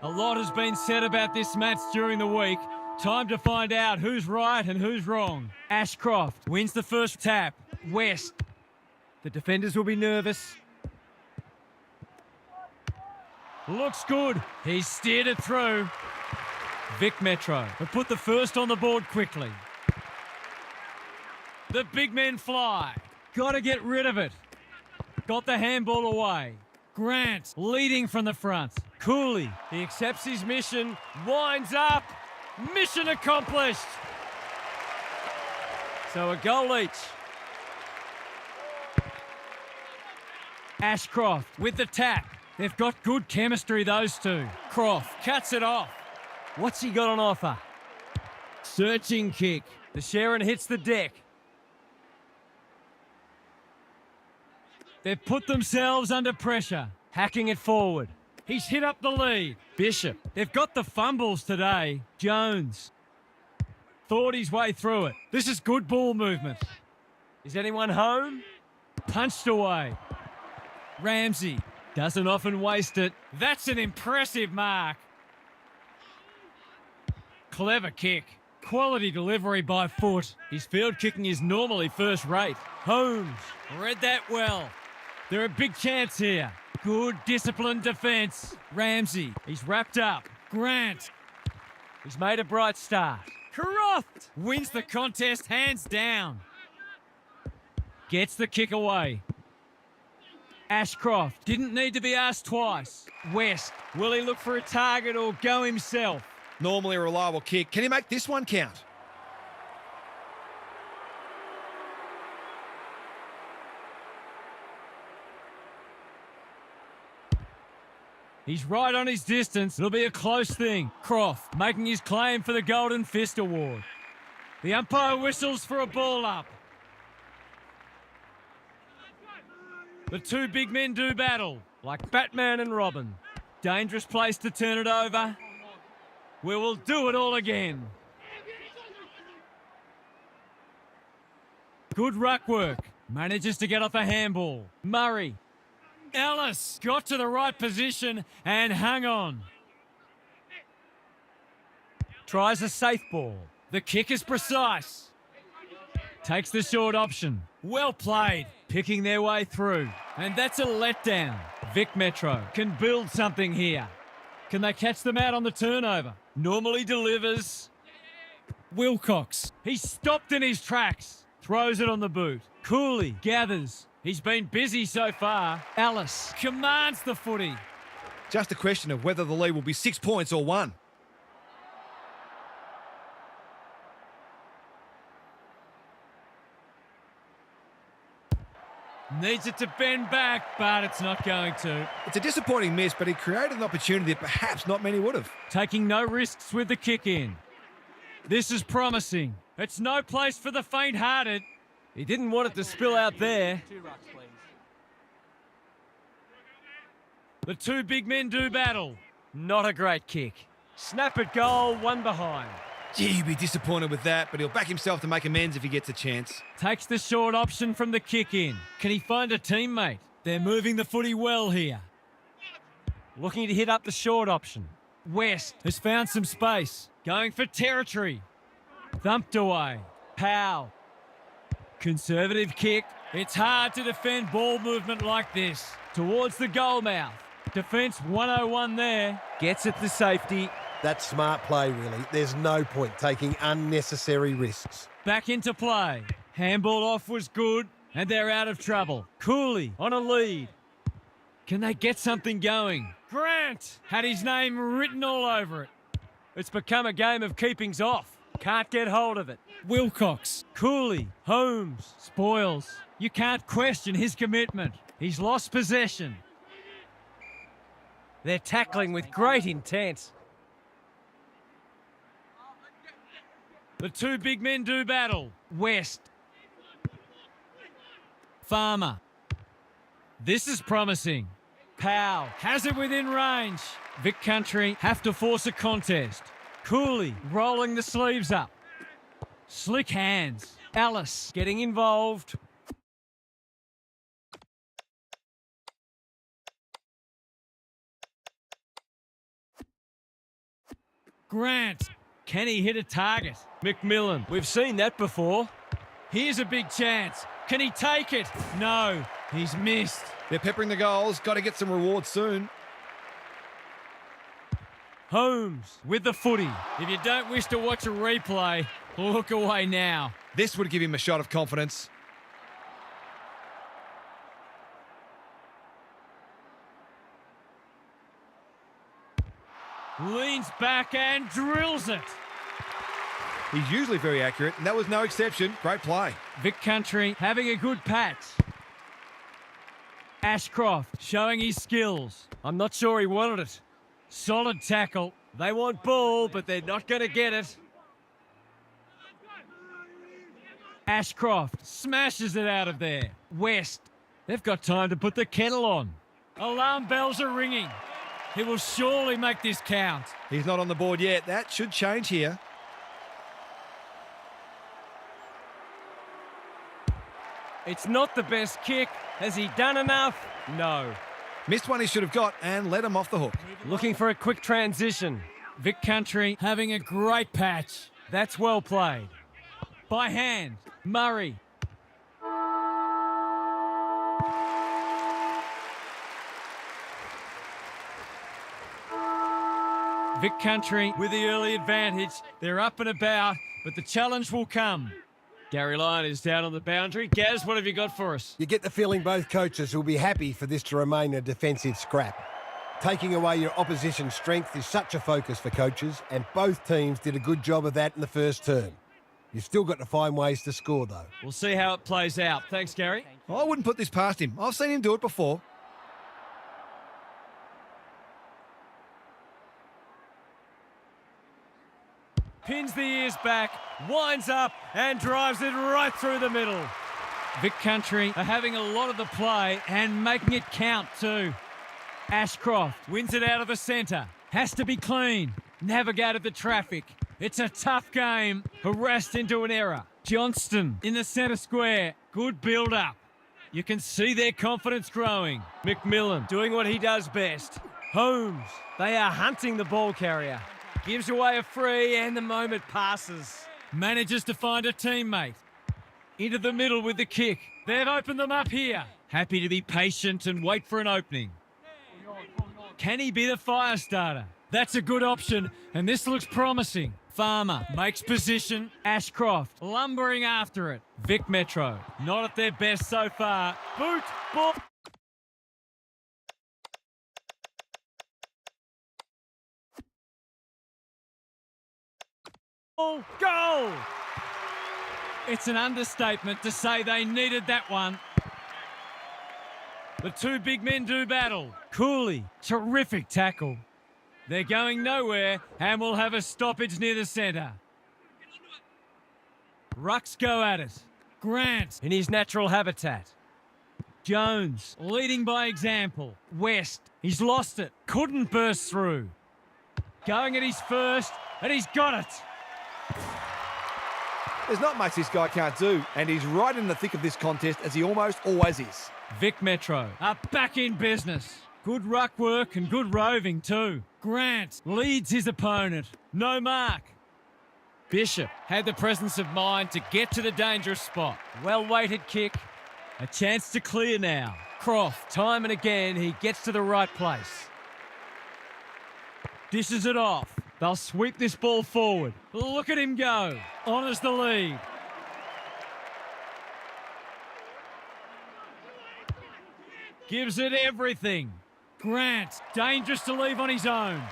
A lot has been said about this match during the week. Time to find out who's right and who's wrong. Ashcroft wins the first tap. West. The defenders will be nervous. Looks good. He's steered it through. Vic Metro have put the first on the board quickly. The big men fly. Got to get rid of it. Got the handball away. Grant leading from the front. Cooley, he accepts his mission, winds up. Mission accomplished. So a goal each. Ashcroft with the tap. They've got good chemistry, those two. Croft cuts it off. What's he got on offer? Searching kick. The Sharon hits the deck. They've put themselves under pressure. Hacking it forward. He's hit up the lead. Bishop. They've got the fumbles today. Jones. Thought his way through it. This is good ball movement. Is anyone home? Punched away. Ramsey. Doesn't often waste it. That's an impressive mark. Clever kick. Quality delivery by foot. His field kicking is normally first rate. Holmes. Read that well. They're a big chance here. Good disciplined defence. Ramsey. He's wrapped up. Grant. He's made a bright start. Croft wins the contest hands down. Gets the kick away. Ashcroft didn't need to be asked twice. West, will he look for a target or go himself? Normally a reliable kick. Can he make this one count? He's right on his distance. It'll be a close thing. Croft making his claim for the Golden Fist Award. The umpire whistles for a ball up. The two big men do battle, like Batman and Robin. Dangerous place to turn it over. We will do it all again. Good ruck work. Manages to get off a handball. Murray. Ellis got to the right position and hung on. Tries a safe ball. The kick is precise. Takes the short option. Well played. Picking their way through. And that's a letdown. Vic Metro can build something here. Can they catch them out on the turnover? Normally delivers. Wilcox. He's stopped in his tracks. Throws it on the boot. Cooley gathers. He's been busy so far. Ellis commands the footy. Just a question of whether the lead will be 6 points or 1. Needs it to bend back, but it's not going to. It's a disappointing miss, but he created an opportunity that perhaps not many would have. Taking no risks with the kick in. This is promising. It's no place for the faint-hearted. He didn't want it to spill out there. The two big men do battle. Not a great kick. Snap at goal, one behind. Gee, he'd be disappointed with that, but he'll back himself to make amends if he gets a chance. Takes the short option from the kick in. Can he find a teammate? They're moving the footy well here. Looking to hit up the short option. West has found some space. Going for territory. Thumped away. Powell. Conservative kick. It's hard to defend ball movement like this. Towards the goal mouth. Defence 101 there. Gets it to safety. That's smart play, really. There's no point taking unnecessary risks. Back into play. Handball off was good, and they're out of trouble. Cooley on a lead. Can they get something going? Grant had his name written all over it. It's become a game of keepings off. Can't get hold of it. Wilcox, Cooley, Holmes, spoils. You can't question his commitment. He's lost possession. They're tackling with great intent. The two big men do battle. West. Farmer. This is promising. Powell has it within range. Vic Country have to force a contest. Cooley rolling the sleeves up. Slick hands. Ellis getting involved. Grant. Can he hit a target? McMillan. We've seen that before. Here's a big chance. Can he take it? No, he's missed. They're peppering the goals. Got to get some rewards soon. Holmes with the footy. If you don't wish to watch a replay, look away now. This would give him a shot of confidence. Leans back and drills it. He's usually very accurate, and that was no exception. Great play. Vic Country having a good patch. Ashcroft showing his skills. I'm not sure he wanted it. Solid tackle. They want ball, but they're not going to get it. Ashcroft smashes it out of there. West. They've got time to put the kettle on. Alarm bells are ringing. He will surely make this count. He's not on the board yet. That should change here. It's not the best kick. Has he done enough? No. Missed one he should have got and let him off the hook. Looking for a quick transition. Vic Country having a great patch. That's well played. By hand, Murray. Vic Country with the early advantage. They're up and about, but the challenge will come. Gary Lyon is down on the boundary. Gaz, what have you got for us? You get the feeling both coaches will be happy for this to remain a defensive scrap. Taking away your opposition's strength is such a focus for coaches, and both teams did a good job of that in the first term. You've still got to find ways to score, though. We'll see how it plays out. Thanks, Gary. I wouldn't put this past him. I've seen him do it before. Pins the ears back, winds up and drives it right through the middle. Vic Country are having a lot of the play and making it count too. Ashcroft wins it out of the centre. Has to be clean. Navigated the traffic. It's a tough game. Harassed into an error. Johnston in the centre square. Good build-up. You can see their confidence growing. McMillan doing what he does best. Holmes. They are hunting the ball carrier. Gives away a free and the moment passes. Manages to find a teammate. Into the middle with the kick. They've opened them up here. Happy to be patient and wait for an opening. Can he be the fire starter? That's a good option, and this looks promising. Farmer makes position. Ashcroft lumbering after it. Vic Metro, not at their best so far. Boot, ball. Goal! It's an understatement to say they needed that one. The two big men do battle. Cooley, terrific tackle. They're going nowhere and will have a stoppage near the centre. Rucks go at it. Grant in his natural habitat. Jones leading by example. West, he's lost it. Couldn't burst through. Going at his first, and he's got it. There's not much this guy can't do, and he's right in the thick of this contest, as he almost always is. Vic Metro are back in business. Good ruck work and good roving too. Grant leads his opponent. No mark. Bishop had the presence of mind to get to the dangerous spot. Well-weighted kick. A chance to clear now. Croft, time and again, he gets to the right place. Dishes it off. They'll sweep this ball forward. Look at him go. Honours the lead. Gives it everything. Grant, dangerous to leave on his own.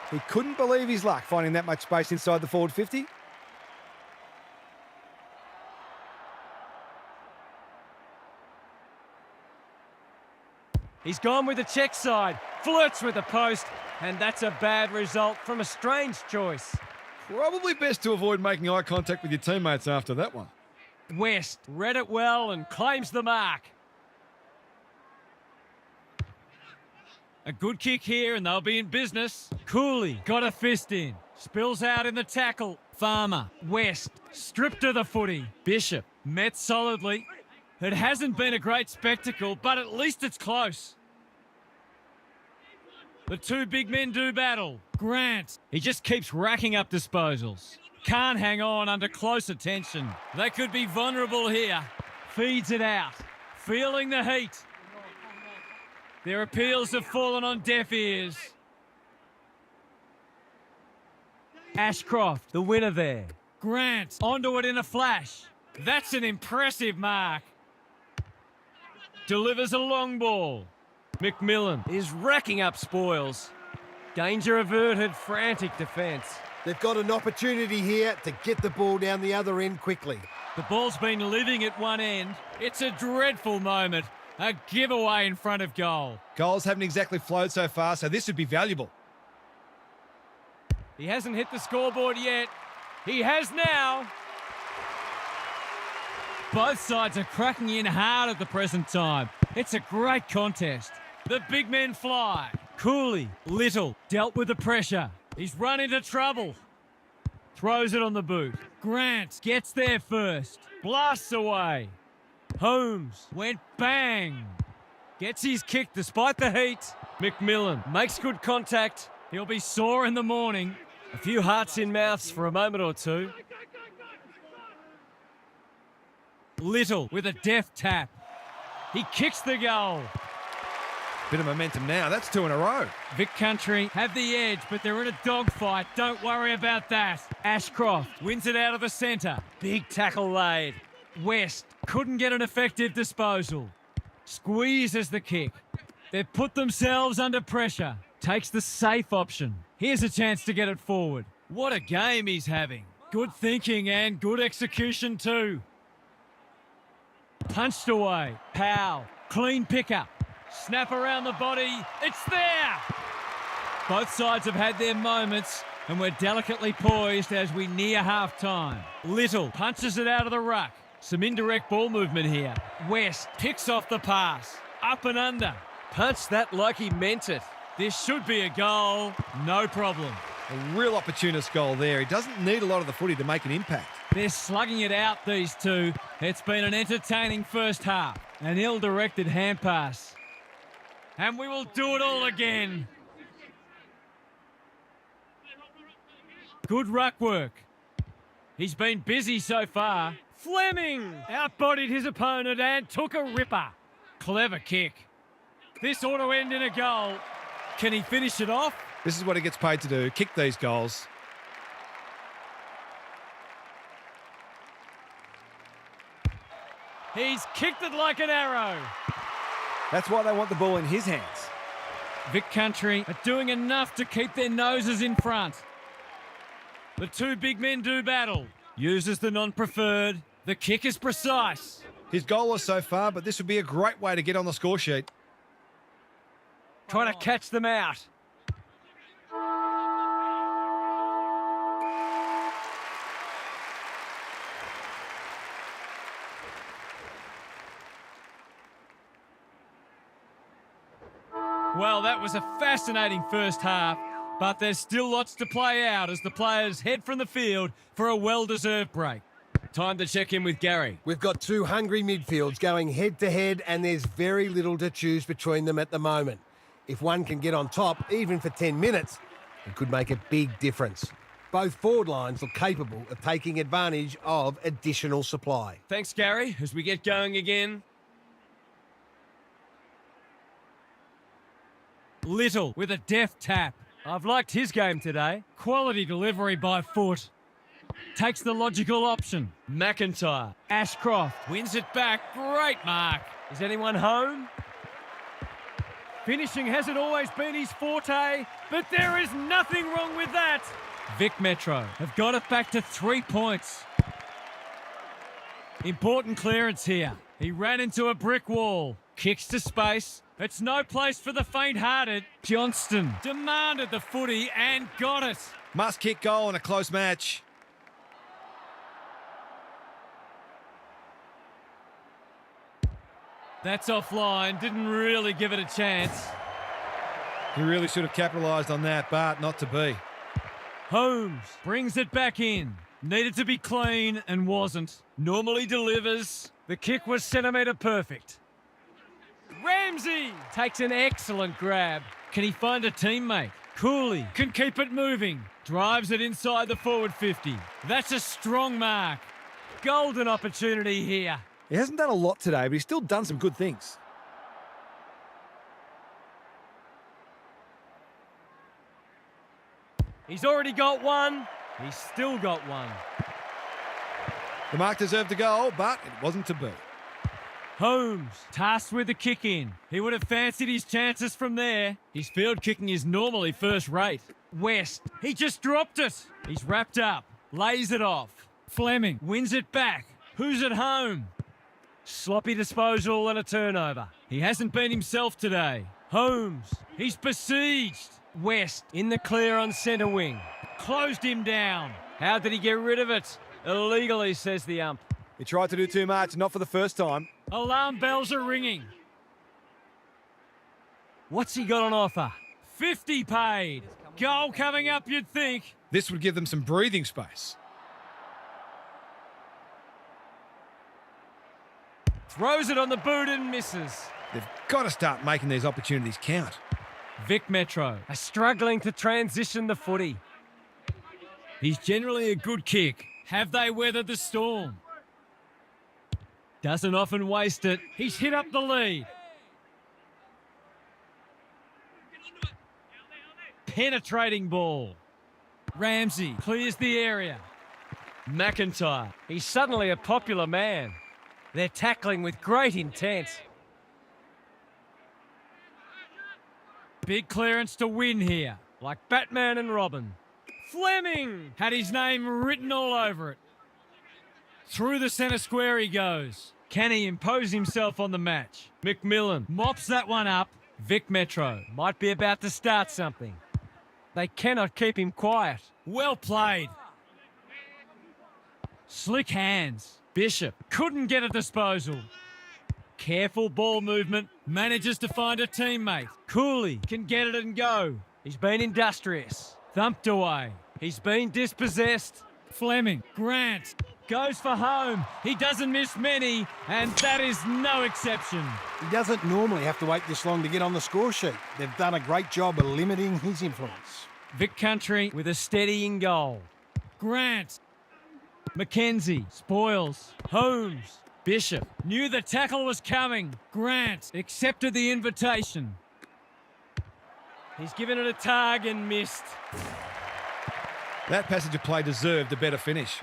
He couldn't believe his luck finding that much space inside the forward 50. He's gone with the check side, flirts with the post, and that's a bad result from a strange choice. Probably best to avoid making eye contact with your teammates after that one. West read it well and claims the mark. A good kick here and they'll be in business. Cooley got a fist in. Spills out in the tackle. Farmer, West, stripped of the footy. Bishop met solidly. It hasn't been a great spectacle, but at least it's close. The two big men do battle. Grant, he just keeps racking up disposals. Can't hang on under close attention. They could be vulnerable here. Feeds it out. Feeling the heat. Their appeals have fallen on deaf ears. Ashcroft, the winner there. Grant, onto it in a flash. That's an impressive mark. Delivers a long ball. McMillan is racking up spoils. Danger averted, frantic defence. They've got an opportunity here to get the ball down the other end quickly. The ball's been living at one end. It's a dreadful moment. A giveaway in front of goal. Goals haven't exactly flowed so far, so this would be valuable. He hasn't hit the scoreboard yet. He has now. Both sides are cracking in hard at the present time. It's a great contest. The big men fly. Cooley, Little, dealt with the pressure. He's run into trouble. Throws it on the boot. Grant gets there first. Blasts away. Holmes went bang. Gets his kick despite the heat. McMillan makes good contact. He'll be sore in the morning. A few hearts in mouths for a moment or two. Little with a deft tap. He kicks the goal. Bit of momentum now. That's 2 in a row. Vic Country have the edge, but they're in a dogfight. Don't worry about that. Ashcroft wins it out of the centre. Big tackle laid. West couldn't get an effective disposal. Squeezes the kick. They've put themselves under pressure. Takes the safe option. Here's a chance to get it forward. What a game he's having. Good thinking and good execution too. Punched away. Powell. Clean pickup. Snap around the body. It's there! Both sides have had their moments and we're delicately poised as we near half-time. Little punches it out of the ruck. Some indirect ball movement here. West picks off the pass. Up and under. Punched that like he meant it. This should be a goal. No problem. A real opportunist goal there. He doesn't need a lot of the footy to make an impact. They're slugging it out, these two. It's been an entertaining first half. An ill-directed hand pass. And we will do it all again. Good ruck work. He's been busy so far. Fleming outbodied his opponent and took a ripper. Clever kick. This ought to end in a goal. Can he finish it off? This is what he gets paid to do, kick these goals. He's kicked it like an arrow. That's why they want the ball in his hands. Vic Country are doing enough to keep their noses in front. The two big men do battle. Uses the non-preferred. The kick is precise. He's goalless so far, but this would be a great way to get on the score sheet. Trying to catch them out. Well, that was a fascinating first half, but there's still lots to play out as the players head from the field for a well-deserved break. Time to check in with Gary. We've got two hungry midfields going head-to-head, and there's very little to choose between them at the moment. If one can get on top, even for 10 minutes, it could make a big difference. Both forward lines look capable of taking advantage of additional supply. Thanks, Gary, as we get going again. Little with a deft tap. I've liked his game today. Quality delivery by foot. Takes the logical option. McIntyre. Ashcroft wins it back. Great mark. Is anyone home? Finishing hasn't always been his forte, but there is nothing wrong with that. Vic Metro have got it back to 3 points. Important clearance here. He ran into a brick wall. Kicks to space. It's no place for the faint-hearted. Johnston demanded the footy and got it. Must kick goal in a close match. That's offline. Didn't really give it a chance. He really should have capitalised on that, but not to be. Holmes brings it back in. Needed to be clean and wasn't. Normally delivers. The kick was centimetre perfect. Ramsey takes an excellent grab. Can he find a teammate? Cooley can keep it moving. Drives it inside the forward 50. That's a strong mark. Golden opportunity here. He hasn't done a lot today, but he's still done some good things. He's already got one. He's still got one. The mark deserved a goal, but it wasn't to be. Holmes, tasked with the kick in. He would have fancied his chances from there. His field kicking is normally first rate. West, he just dropped it. He's wrapped up, lays it off. Fleming wins it back. Who's at home? Sloppy disposal and a turnover. He hasn't been himself today. Holmes, he's besieged. West in the clear on centre wing. Closed him down. How did he get rid of it? Illegally, says the ump. He tried to do too much, not for the first time. Alarm bells are ringing. What's he got on offer? 50 paid. Goal coming up, you'd think. This would give them some breathing space. Throws it on the boot and misses. They've got to start making these opportunities count. Vic Metro are struggling to transition the footy. He's generally a good kick. Have they weathered the storm? Doesn't often waste it. He's hit up the lead. Penetrating ball. Ramsey clears the area. McIntyre. He's suddenly a popular man. They're tackling with great intent. Big clearance to win here, like Batman and Robin. Fleming had his name written all over it. Through the centre square he goes. Can he impose himself on the match? McMillan mops that one up. Vic Metro might be about to start something. They cannot keep him quiet. Well played. Slick hands. Bishop couldn't get a disposal. Careful ball movement. Manages to find a teammate. Cooley can get it and go. He's been industrious. Thumped away. He's been dispossessed. Fleming. Grant goes for home. He doesn't miss many, and that is no exception. He doesn't normally have to wait this long to get on the score sheet. They've done a great job of limiting his influence. Vic Country with a steadying goal. Grant. Mackenzie. Spoils. Holmes. Bishop knew the tackle was coming. Grant accepted the invitation. He's given it a tug and missed. That passage of play deserved a better finish.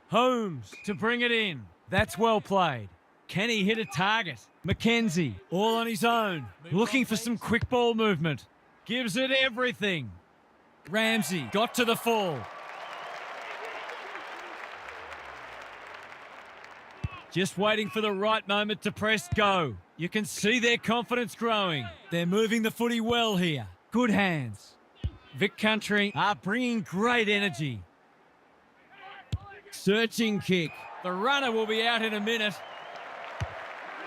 Holmes to bring it in. That's well played. Can he hit a target? Mackenzie, all on his own, looking for some quick ball movement. Gives it everything. Ramsey got to the full. Just waiting for the right moment to press go. You can see their confidence growing. They're moving the footy well here. Good hands. Vic Country are bringing great energy. Searching kick. The runner will be out in a minute.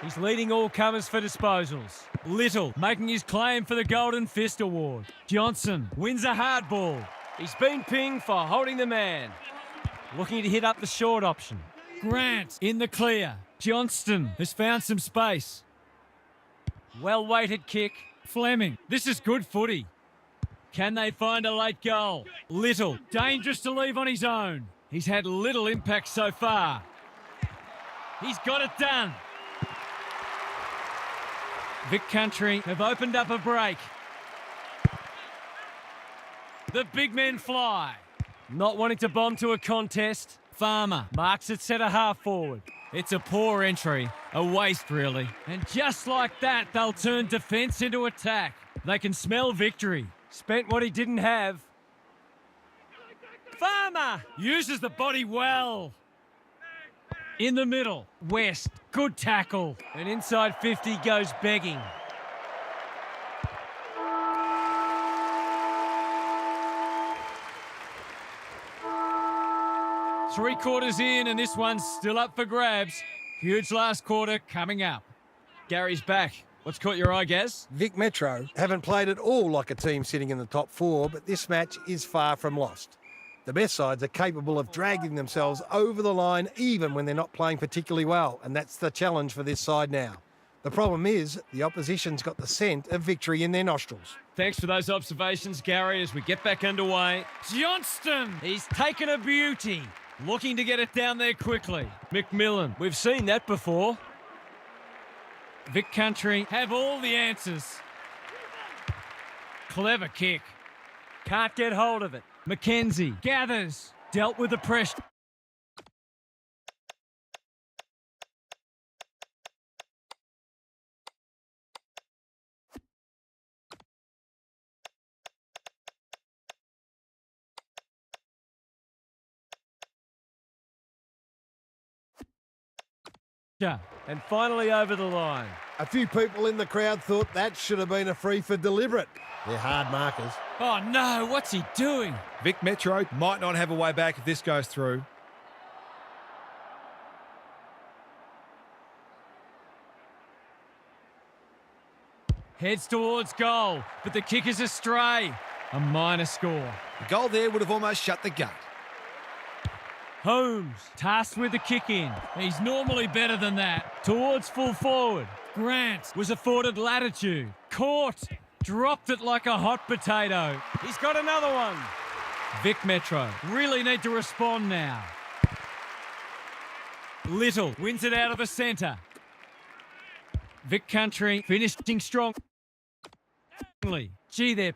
He's leading all comers for disposals. Little making his claim for the Golden Fist Award. Johnson wins a hard ball. He's been pinged for holding the man. Looking to hit up the short option. Grant in the clear. Johnston has found some space. Well-weighted kick. Fleming. This is good footy. Can they find a late goal? Little. Dangerous to leave on his own. He's had little impact so far. He's got it done. Vic Country have opened up a break. The big men fly. Not wanting to bomb to a contest. Farmer marks it centre half forward. It's a poor entry, a waste really. And just like that, they'll turn defence into attack. They can smell victory. Spent what he didn't have. Farmer uses the body well. In the middle, West, good tackle. And inside 50 goes begging. Three quarters in, and this one's still up for grabs. Huge last quarter coming up. Gary's back. What's caught your eye, Gaz? Vic Metro haven't played at all like a team sitting in the top four, but this match is far from lost. The best sides are capable of dragging themselves over the line even when they're not playing particularly well, and that's the challenge for this side now. The problem is the opposition's got the scent of victory in their nostrils. Thanks for those observations, Gary, as we get back underway. Johnston, he's taken a beauty. Looking to get it down there quickly. McMillan, we've seen that before. Vic Country have all the answers. Clever kick. Can't get hold of it. McKenzie gathers. Dealt with the pressure. And finally over the line. A few people in the crowd thought that should have been a free for deliberate. They're hard markers. Oh no, what's he doing? Vic Metro might not have a way back if this goes through. Heads towards goal, but the kick is astray. A minor score. The goal there would have almost shut the gate. Holmes, tasked with the kick in. He's normally better than that. Towards full forward. Grant was afforded latitude. Caught. Dropped it like a hot potato. He's got another one. Vic Metro really need to respond now. Little wins it out of the centre. Vic Country finishing strong. Gee, they're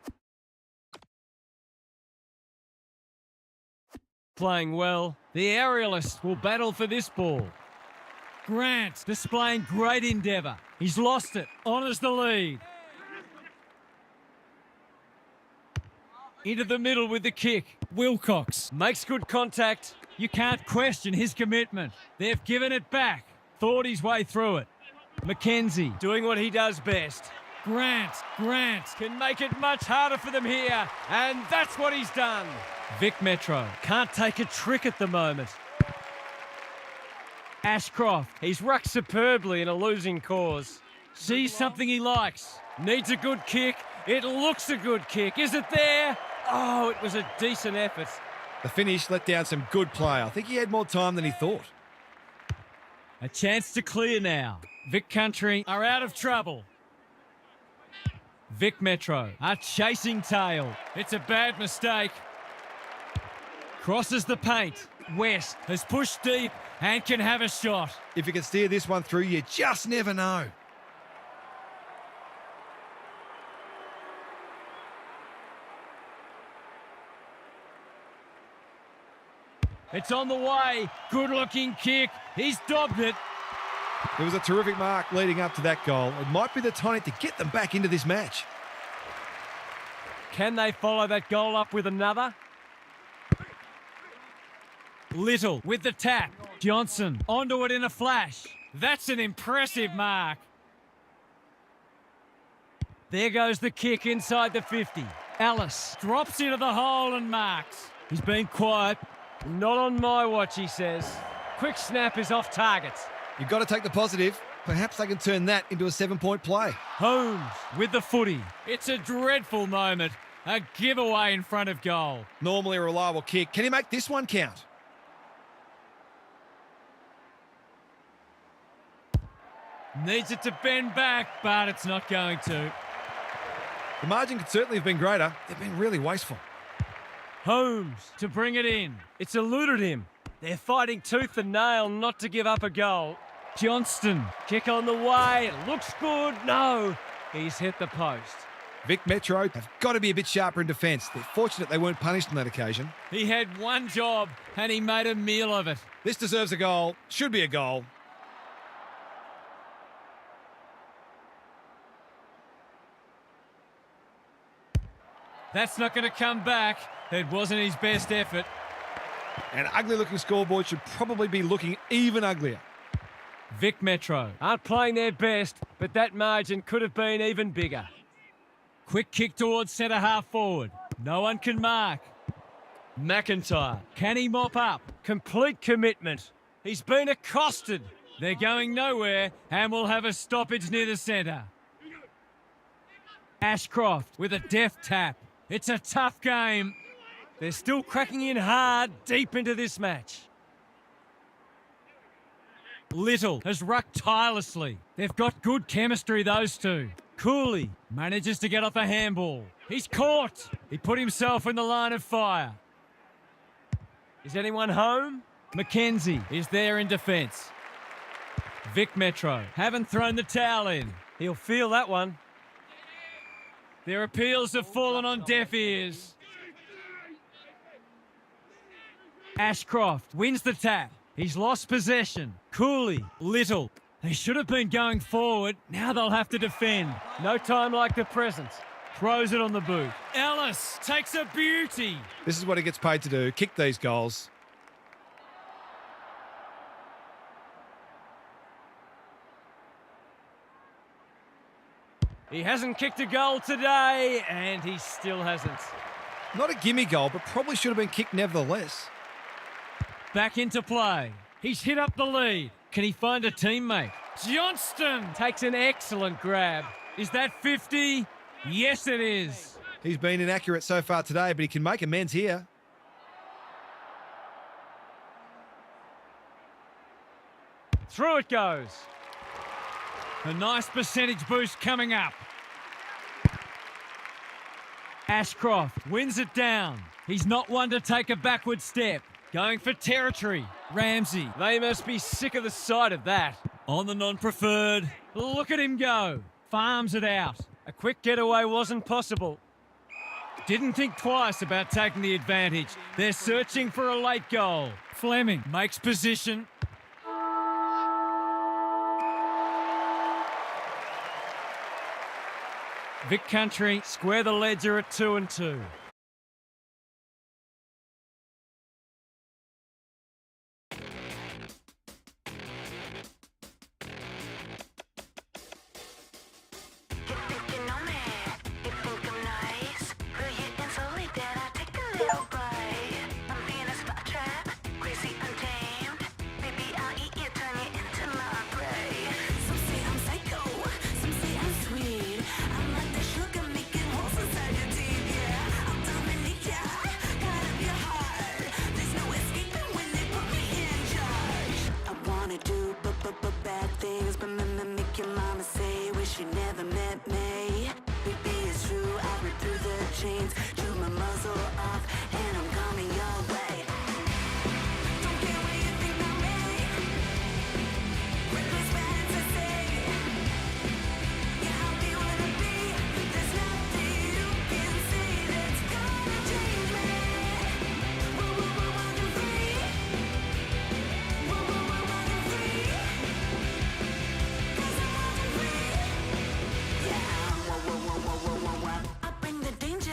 playing well. The aerialists will battle for this ball. Grant displaying great endeavour. He's lost it. Honours the lead. Into the middle with the kick. Wilcox makes good contact. You can't question his commitment. They've given it back. Thought his way through it. McKenzie doing what he does best. Grant can make it much harder for them here. And that's what he's done. Vic Metro can't take a trick at the moment. Ashcroft, he's rucked superbly in a losing cause. Sees something he likes. Needs a good kick. It looks a good kick. Is it there? Oh, it was a decent effort. The finish let down some good play. I think he had more time than he thought. A chance to clear now. Vic Country are out of trouble. Vic Metro are chasing tail. It's a bad mistake. Crosses the paint. West has pushed deep and can have a shot. If you can steer this one through, you just never know. It's on the way. Good-looking kick. He's dobbed it. It was a terrific mark leading up to that goal. It might be the tonic to get them back into this match. Can they follow that goal up with another? Little with the tap. Johnson onto it in a flash. That's an impressive mark. There goes the kick inside the 50. Ellis drops into the hole and marks. He's been quiet. Not on my watch, he says. Quick snap is off target. You've got to take the positive. Perhaps they can turn that into a 7-point play. Holmes with the footy. It's a dreadful moment. A giveaway in front of goal. Normally a reliable kick. Can he make this one count? Needs it to bend back, but it's not going to. The margin could certainly have been greater. They've been really wasteful. Holmes to bring it in. It's eluded him. They're fighting tooth and nail not to give up a goal. Johnston, kick on the way. It looks good. No, he's hit the post. Vic Metro have got to be a bit sharper in defence. They're fortunate they weren't punished on that occasion. He had one job and he made a meal of it. This deserves a goal. Should be a goal. That's not going to come back. It wasn't his best effort. An ugly-looking scoreboard should probably be looking even uglier. Vic Metro aren't playing their best, but that margin could have been even bigger. Quick kick towards centre half forward. No one can mark. McIntyre, can he mop up? Complete commitment. He's been accosted. They're going nowhere and will have a stoppage near the centre. Ashcroft with a deft tap. It's a tough game. They're still cracking in hard deep into this match. Little has rucked tirelessly. They've got good chemistry, those two. Cooley manages to get off a handball. He's caught. He put himself in the line of fire. Is anyone home? Mackenzie is there in defence. Vic Metro haven't thrown the towel in. He'll feel that one. Their appeals have fallen on deaf ears. Ashcroft wins the tap. He's lost possession. Cooley, Little. They should have been going forward. Now they'll have to defend. No time like the present. Throws it on the boot. Ellis takes a beauty. This is what he gets paid to do, kick these goals. He hasn't kicked a goal today, and he still hasn't. Not a gimme goal, but probably should have been kicked nevertheless. Back into play. He's hit up the lead. Can he find a teammate? Johnston takes an excellent grab. Is that 50? Yes, it is. He's been inaccurate so far today, but he can make amends here. Through it goes. A nice percentage boost coming up. Ashcroft wins it down. He's not one to take a backward step. Going for territory. Ramsey, they must be sick of the sight of that. On the non-preferred. Look at him go. Farms it out. A quick getaway wasn't possible. Didn't think twice about taking the advantage. They're searching for a late goal. Fleming makes position. Vic Country square the ledger at 2-2. Bad things, but make your mama say, wish you never met me. Baby, it's true, I rip through the chains, chew my muzzle off, and I'm coming your way. Don't care what you think about me. Reckless fans, I say. Yeah, I'll be what I be. There's nothing you can say that's gonna change me. Whoa, whoa, whoa, walking free. Whoa, whoa, whoa, walking free. I bring the danger,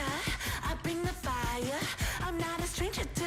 I bring the fire. I'm not a stranger to